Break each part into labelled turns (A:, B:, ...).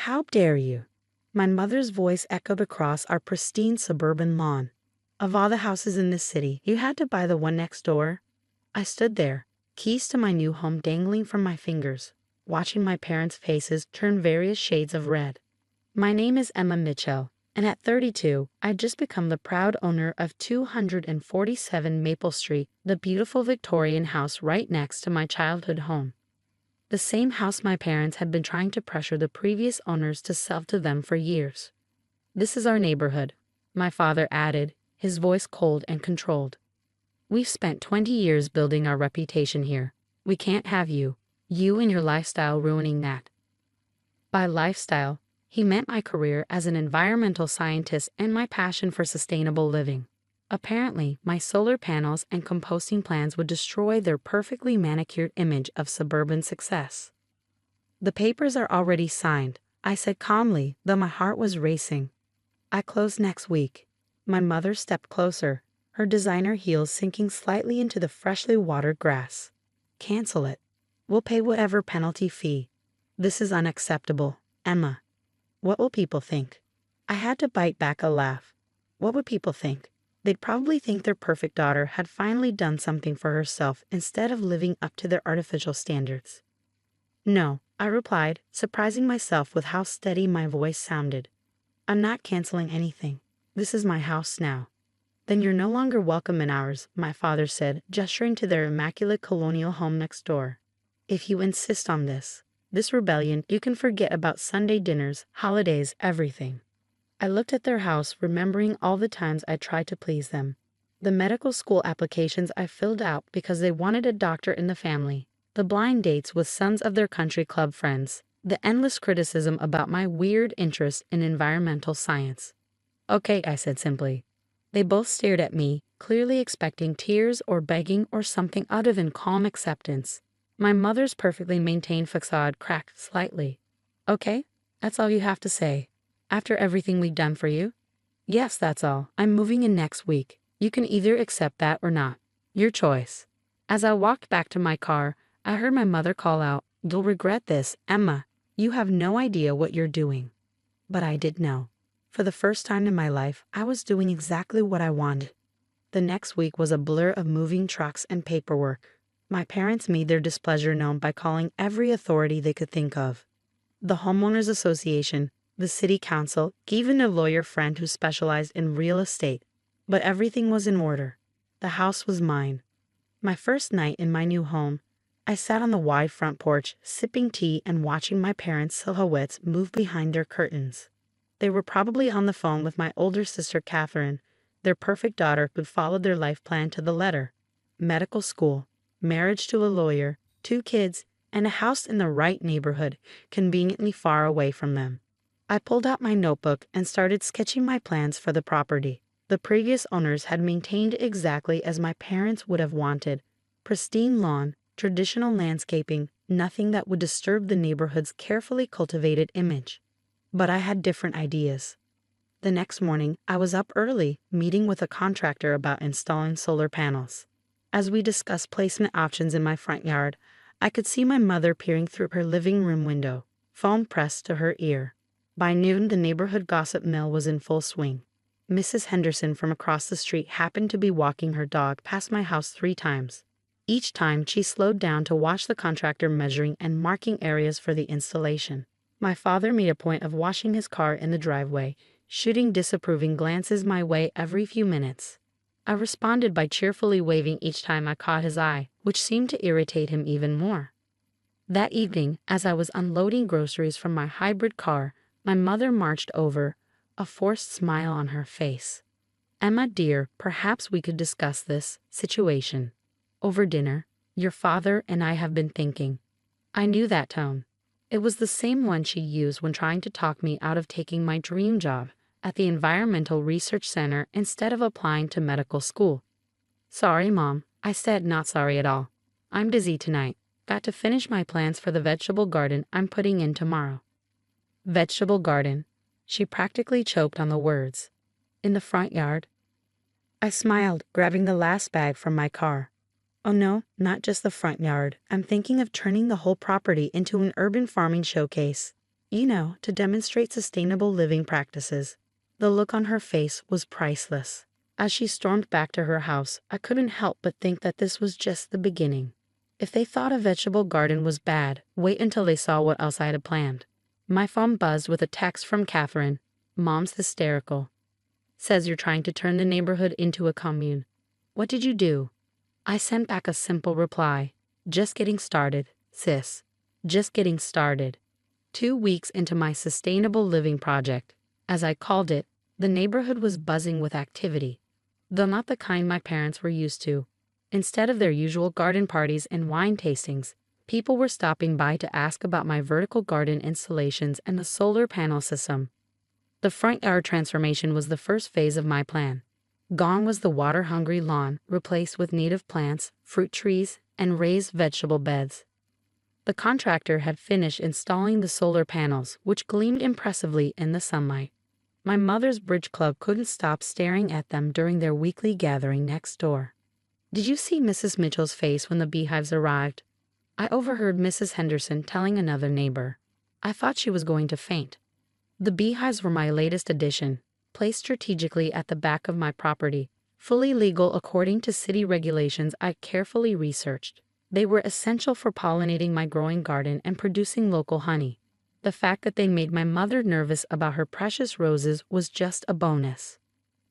A: How dare you? My mother's voice echoed across our pristine suburban lawn. Of all the houses in this city, you had to buy the one next door? I stood there, keys to my new home dangling from my fingers, watching my parents' faces turn various shades of red. My name is Emma Mitchell, and at 32, I'd just become the proud owner of 247 Maple Street, the beautiful Victorian house right next to my childhood home. The same house my parents had been trying to pressure the previous owners to sell to them for years. "This is our neighborhood," my father added, his voice cold and controlled. "We've spent 20 years building our reputation here. We can't have you and your lifestyle ruining that." By lifestyle, he meant my career as an environmental scientist and my passion for sustainable living. Apparently, my solar panels and composting plans would destroy their perfectly manicured image of suburban success. "The papers are already signed," I said calmly, though my heart was racing. "I close next week." My mother stepped closer, her designer heels sinking slightly into the freshly watered grass. "Cancel it. We'll pay whatever penalty fee. This is unacceptable, Emma." "What will people think?" I had to bite back a laugh. What would people think? They'd probably think their perfect daughter had finally done something for herself instead of living up to their artificial standards. "No," I replied, surprising myself with how steady my voice sounded. "I'm not canceling anything. This is my house now." "Then you're no longer welcome in ours," my father said, gesturing to their immaculate colonial home next door. "If you insist on this rebellion, you can forget about Sunday dinners, holidays, everything." I looked at their house, remembering all the times I tried to please them. The medical school applications I filled out because they wanted a doctor in the family, the blind dates with sons of their country club friends, the endless criticism about my weird interest in environmental science. "Okay," I said simply. They both stared at me, clearly expecting tears or begging or something other than calm acceptance. My mother's perfectly maintained facade cracked slightly. "Okay, that's all you have to say? After everything we've done for you?" "Yes, that's all. I'm moving in next week. You can either accept that or not. Your choice." As I walked back to my car, I heard my mother call out, "You'll regret this, Emma. You have no idea what you're doing." But I did know. For the first time in my life, I was doing exactly what I wanted. The next week was a blur of moving trucks and paperwork. My parents made their displeasure known by calling every authority they could think of. The homeowners association, the city council, even a lawyer friend who specialized in real estate. But everything was in order. The house was mine. My first night in my new home, I sat on the wide front porch, sipping tea and watching my parents' silhouettes move behind their curtains. They were probably on the phone with my older sister Catherine, their perfect daughter who'd followed their life plan to the letter. Medical school, marriage to a lawyer, 2 kids, and a house in the right neighborhood, conveniently far away from them. I pulled out my notebook and started sketching my plans for the property. The previous owners had maintained exactly as my parents would have wanted. Pristine lawn, traditional landscaping, nothing that would disturb the neighborhood's carefully cultivated image. But I had different ideas. The next morning, I was up early, meeting with a contractor about installing solar panels. As we discussed placement options in my front yard, I could see my mother peering through her living room window, phone pressed to her ear. By noon, the neighborhood gossip mill was in full swing. Mrs. Henderson from across the street happened to be walking her dog past my house 3 times. Each time, she slowed down to watch the contractor measuring and marking areas for the installation. My father made a point of washing his car in the driveway, shooting disapproving glances my way every few minutes. I responded by cheerfully waving each time I caught his eye, which seemed to irritate him even more. That evening, as I was unloading groceries from my hybrid car, my mother marched over, a forced smile on her face. "Emma, dear, perhaps we could discuss this situation over dinner. Your father and I have been thinking." I knew that tone. It was the same one she used when trying to talk me out of taking my dream job at the Environmental Research Center instead of applying to medical school. "Sorry, Mom," I said, not sorry at all. "I'm busy tonight. Got to finish my plans for the vegetable garden I'm putting in tomorrow." "Vegetable garden." She practically choked on the words. "In the front yard?" I smiled, grabbing the last bag from my car. "Oh no, not just the front yard. I'm thinking of turning the whole property into an urban farming showcase. To demonstrate sustainable living practices. The look on her face was priceless. As she stormed back to her house, I couldn't help but think that this was just the beginning. If they thought a vegetable garden was bad, wait until they saw what else I had planned. My phone buzzed with a text from Catherine. Mom's hysterical. Says you're trying to turn the neighborhood into a commune. What did you do? I sent back a simple reply. Just getting started, sis. Just getting started. 2 weeks into my sustainable living project, as I called it, the neighborhood was buzzing with activity. Though not the kind my parents were used to. Instead of their usual garden parties and wine tastings, people were stopping by to ask about my vertical garden installations and the solar panel system. The front yard transformation was the first phase of my plan. Gone was the water-hungry lawn, replaced with native plants, fruit trees, and raised vegetable beds. The contractor had finished installing the solar panels, which gleamed impressively in the sunlight. My mother's bridge club couldn't stop staring at them during their weekly gathering next door. Did you see Mrs. Mitchell's face when the beehives arrived? I overheard Mrs. Henderson telling another neighbor. I thought she was going to faint. The beehives were my latest addition, placed strategically at the back of my property, fully legal according to city regulations I carefully researched. They were essential for pollinating my growing garden and producing local honey. The fact that they made my mother nervous about her precious roses was just a bonus.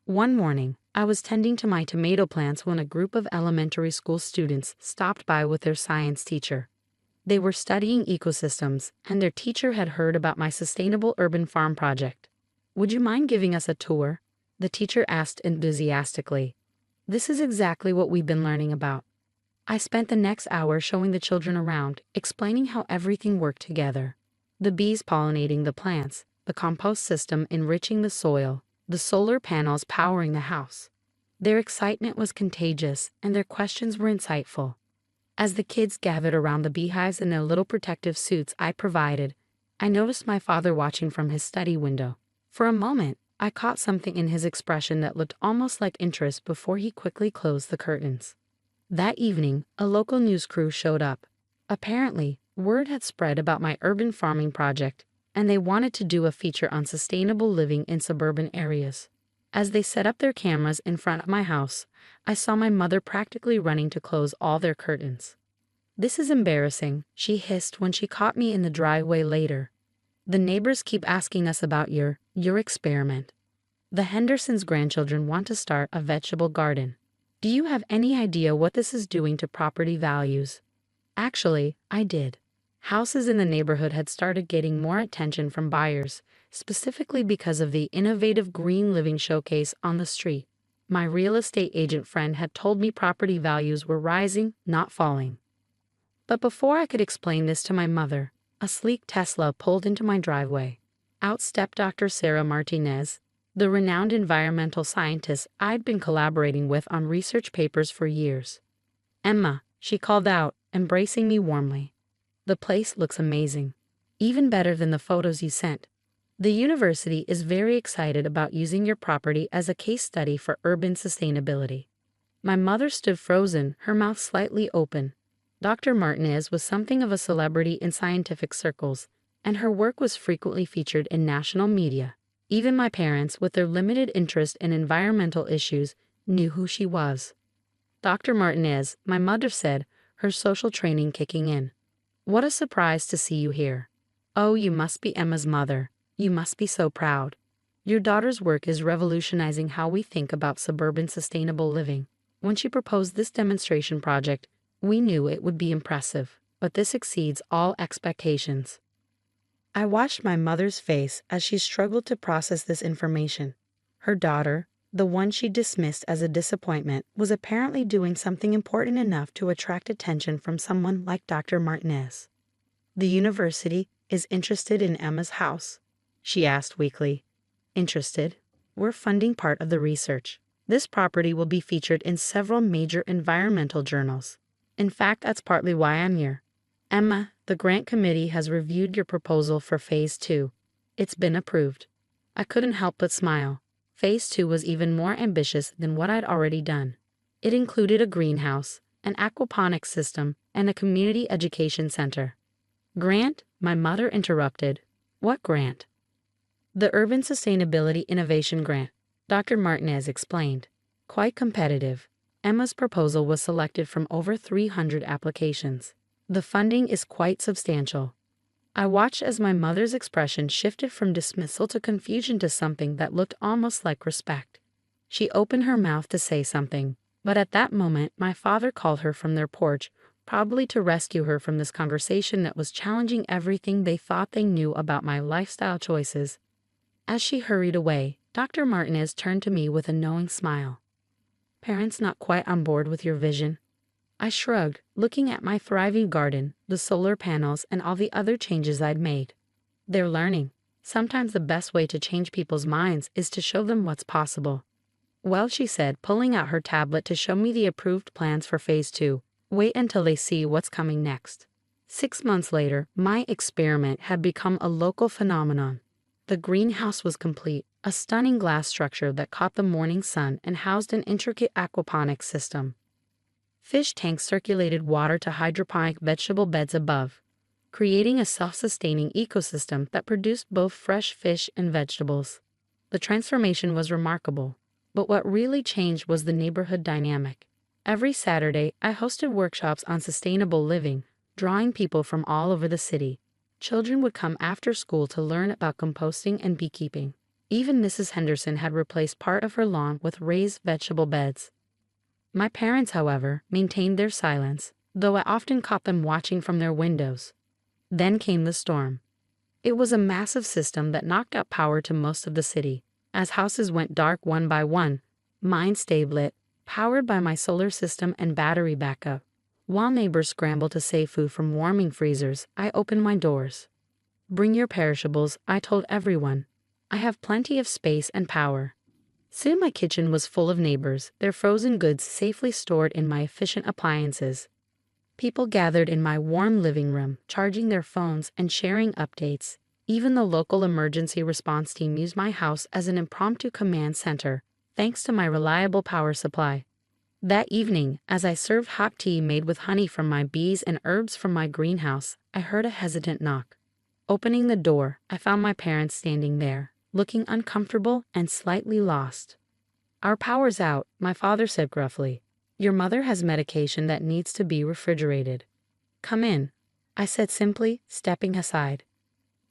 A: One morning, I was tending to my tomato plants when a group of elementary school students stopped by with their science teacher. They were studying ecosystems, and their teacher had heard about my sustainable urban farm project. Would you mind giving us a tour? The teacher asked enthusiastically. This is exactly what we've been learning about. I spent the next hour showing the children around, explaining how everything worked together. The bees pollinating the plants, the compost system enriching the soil, the solar panels powering the house. Their excitement was contagious, and their questions were insightful. As the kids gathered around the beehives in their little protective suits I provided, I noticed my father watching from his study window. For a moment, I caught something in his expression that looked almost like interest before he quickly closed the curtains. That evening, a local news crew showed up. Apparently, word had spread about my urban farming project, and they wanted to do a feature on sustainable living in suburban areas. As they set up their cameras in front of my house, I saw my mother practically running to close all their curtains. This is embarrassing, she hissed when she caught me in the driveway later. The neighbors keep asking us about your experiment. The Hendersons' grandchildren want to start a vegetable garden. Do you have any idea what this is doing to property values? Actually, I did. Houses in the neighborhood had started getting more attention from buyers, specifically because of the innovative green living showcase on the street. My real estate agent friend had told me property values were rising, not falling. But before I could explain this to my mother, a sleek Tesla pulled into my driveway. Out stepped Dr. Sarah Martinez, the renowned environmental scientist I'd been collaborating with on research papers for years. Emma, she called out, embracing me warmly. The place looks amazing. Even better than the photos you sent. The university is very excited about using your property as a case study for urban sustainability. My mother stood frozen, her mouth slightly open. Dr. Martinez was something of a celebrity in scientific circles, and her work was frequently featured in national media. Even my parents, with their limited interest in environmental issues, knew who she was. Dr. Martinez, my mother said, her social training kicking in. What a surprise to see you here. Oh, you must be Emma's mother. You must be so proud. Your daughter's work is revolutionizing how we think about suburban sustainable living. When she proposed this demonstration project, we knew it would be impressive, but this exceeds all expectations. I watched my mother's face as she struggled to process this information. Her daughter, the one she dismissed as a disappointment, was apparently doing something important enough to attract attention from someone like Dr. Martinez. The university is interested in Emma's house, she asked weakly. Interested? We're funding part of the research. This property will be featured in several major environmental journals. In fact, that's partly why I'm here. Emma, the grant committee has reviewed your proposal for Phase 2. It's been approved. I couldn't help but smile. Phase 2 was even more ambitious than what I'd already done. It included a greenhouse, an aquaponics system, and a community education center. Grant, my mother interrupted. What grant? The Urban Sustainability Innovation Grant, Dr. Martinez explained. Quite competitive. Emma's proposal was selected from over 300 applications. The funding is quite substantial. I watched as my mother's expression shifted from dismissal to confusion to something that looked almost like respect. She opened her mouth to say something, but at that moment my father called her from their porch, probably to rescue her from this conversation that was challenging everything they thought they knew about my lifestyle choices. As she hurried away, Dr. Martinez turned to me with a knowing smile. Parents not quite on board with your vision? I shrugged, looking at my thriving garden, the solar panels, and all the other changes I'd made. They're learning. Sometimes the best way to change people's minds is to show them what's possible. Well, she said, pulling out her tablet to show me the approved plans for Phase 2. Wait until they see what's coming next. 6 months later, my experiment had become a local phenomenon. The greenhouse was complete, a stunning glass structure that caught the morning sun and housed an intricate aquaponics system. Fish tanks circulated water to hydroponic vegetable beds above, creating a self-sustaining ecosystem that produced both fresh fish and vegetables. The transformation was remarkable, but what really changed was the neighborhood dynamic. Every Saturday, I hosted workshops on sustainable living, drawing people from all over the city. Children would come after school to learn about composting and beekeeping. Even Mrs. Henderson had replaced part of her lawn with raised vegetable beds. My parents, however, maintained their silence, though I often caught them watching from their windows. Then came the storm. It was a massive system that knocked out power to most of the city. As houses went dark one by one, mine stayed lit, powered by my solar system and battery backup. While neighbors scrambled to save food from warming freezers, I opened my doors. Bring your perishables, I told everyone. I have plenty of space and power. Soon my kitchen was full of neighbors, their frozen goods safely stored in my efficient appliances. People gathered in my warm living room, charging their phones and sharing updates. Even the local emergency response team used my house as an impromptu command center, thanks to my reliable power supply. That evening, as I served hot tea made with honey from my bees and herbs from my greenhouse, I heard a hesitant knock. Opening the door, I found my parents standing there, looking uncomfortable and slightly lost. Our power's out, my father said gruffly. Your mother has medication that needs to be refrigerated. Come in, I said simply, stepping aside.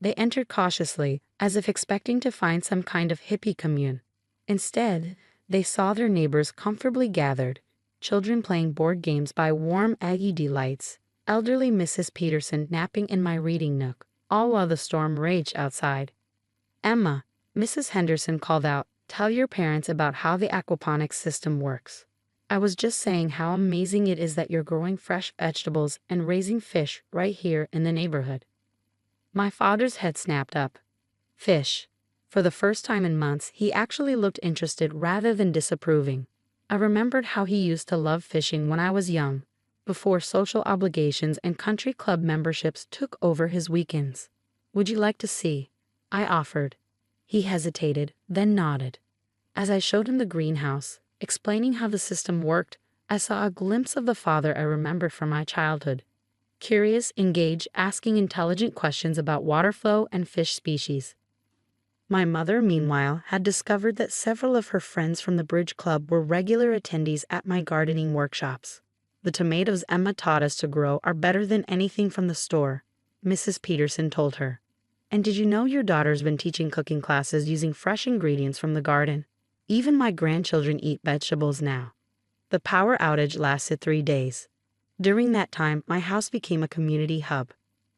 A: They entered cautiously, as if expecting to find some kind of hippie commune. Instead, they saw their neighbors comfortably gathered, children playing board games by warm LED lights, elderly Mrs. Peterson napping in my reading nook, all while the storm raged outside. Emma, Mrs. Henderson called out, tell your parents about how the aquaponics system works. I was just saying how amazing it is that you're growing fresh vegetables and raising fish right here in the neighborhood. My father's head snapped up. Fish. For the first time in months, he actually looked interested rather than disapproving. I remembered how he used to love fishing when I was young, before social obligations and country club memberships took over his weekends. Would you like to see? I offered. He hesitated, then nodded. As I showed him the greenhouse, explaining how the system worked, I saw a glimpse of the father I remembered from my childhood. Curious, engaged, asking intelligent questions about water flow and fish species. My mother, meanwhile, had discovered that several of her friends from the Bridge Club were regular attendees at my gardening workshops. The tomatoes Emma taught us to grow are better than anything from the store, Mrs. Peterson told her. And did you know your daughter's been teaching cooking classes using fresh ingredients from the garden? Even my grandchildren eat vegetables now. The power outage lasted 3 days. During that time, my house became a community hub.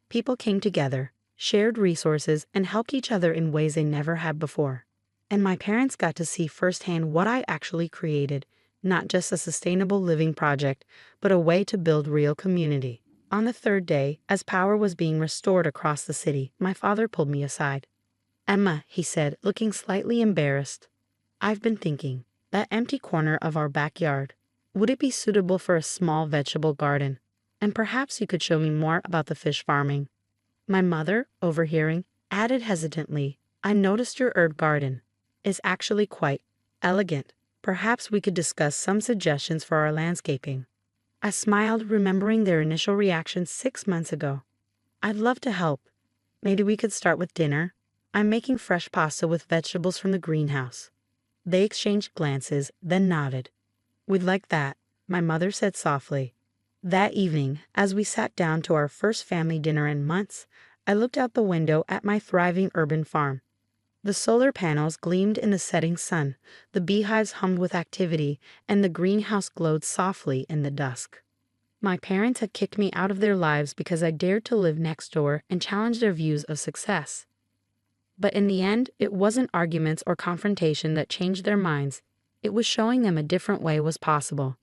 A: People came together, shared resources, and helped each other in ways they never had before. And my parents got to see firsthand what I actually created, not just a sustainable living project, but a way to build real community. On the 3rd day, as power was being restored across the city, my father pulled me aside. Emma, he said, looking slightly embarrassed. I've been thinking, that empty corner of our backyard, would it be suitable for a small vegetable garden? And perhaps you could show me more about the fish farming. My mother, overhearing, added hesitantly, I noticed your herb garden is actually quite elegant. Perhaps we could discuss some suggestions for our landscaping. I smiled, remembering their initial reaction 6 months ago. I'd love to help. Maybe we could start with dinner. I'm making fresh pasta with vegetables from the greenhouse. They exchanged glances, then nodded. We'd like that, my mother said softly. That evening, as we sat down to our first family dinner in months, I looked out the window at my thriving urban farm. The solar panels gleamed in the setting sun, the beehives hummed with activity, and the greenhouse glowed softly in the dusk. My parents had kicked me out of their lives because I dared to live next door and challenge their views of success. But in the end, it wasn't arguments or confrontation that changed their minds. It was showing them a different way was possible.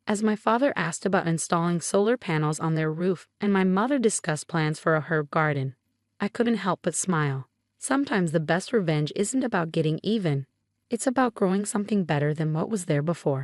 A: As my father asked about installing solar panels on their roof and my mother discussed plans for a herb garden, I couldn't help but smile. Sometimes the best revenge isn't about getting even. It's about growing something better than what was there before.